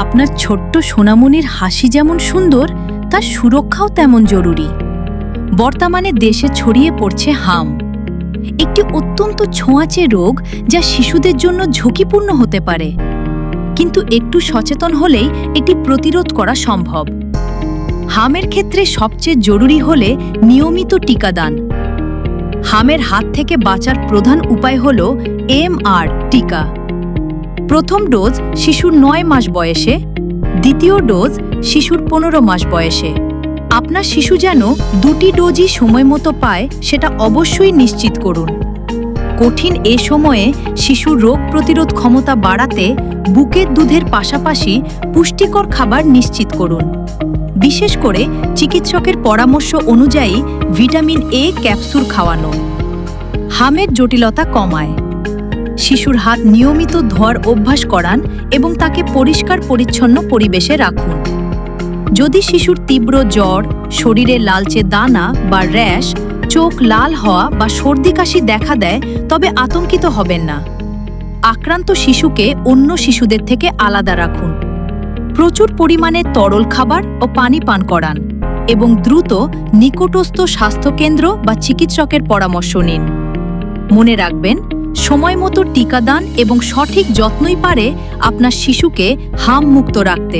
আপনার ছোট্ট সোনামণির হাসি যেমন সুন্দর, তার সুরক্ষাও তেমন জরুরি। বর্তমানে দেশে ছড়িয়ে পড়ছে হাম, একটি অত্যন্ত ছোঁয়াচে রোগ যা শিশুদের জন্য ঝুঁকিপূর্ণ হতে পারে, কিন্তু একটু সচেতন হলেই এটি প্রতিরোধ করা সম্ভব। হামের ক্ষেত্রে সবচেয়ে জরুরি হলে নিয়মিত টিকাদান। হামের হাত থেকে বাঁচার প্রধান উপায় হল MR টিকা। প্রথম ডোজ শিশুর 9 মাস বয়সে, দ্বিতীয় ডোজ শিশুর 15 মাস বয়সে। আপনার শিশু যেন দুটি ডোজই সময়মতো পায় সেটা অবশ্যই নিশ্চিত করুন। কঠিন এ সময়ে শিশুর রোগ প্রতিরোধ ক্ষমতা বাড়াতে বুকের দুধের পাশাপাশি পুষ্টিকর খাবার নিশ্চিত করুন। বিশেষ করে চিকিৎসকের পরামর্শ অনুযায়ী ভিটামিন A ক্যাপসুল খাওয়ানো হামের জটিলতা কমায়। শিশুর হাত নিয়মিত ধোয়ার অভ্যাস করান এবং তাকে পরিষ্কার পরিচ্ছন্ন পরিবেশে রাখুন। যদি শিশুর তীব্র জ্বর, শরীরে লালচে দানা বা র্যাশ, চোখ লাল হওয়া বা সর্দি কাশি দেখা দেয়, তবে আতঙ্কিত হবেন না। আক্রান্ত শিশুকে অন্য শিশুদের থেকে আলাদা রাখুন। প্রচুর পরিমাণে তরল খাবার ও পানি পান করান এবং দ্রুত নিকটস্থ স্বাস্থ্যকেন্দ্র বা চিকিৎসকের পরামর্শ নিন। মনে রাখবেন, সময়মতো টিকাদান এবং সঠিক যত্নই পারে আপনার শিশুকে হাম মুক্ত রাখতে।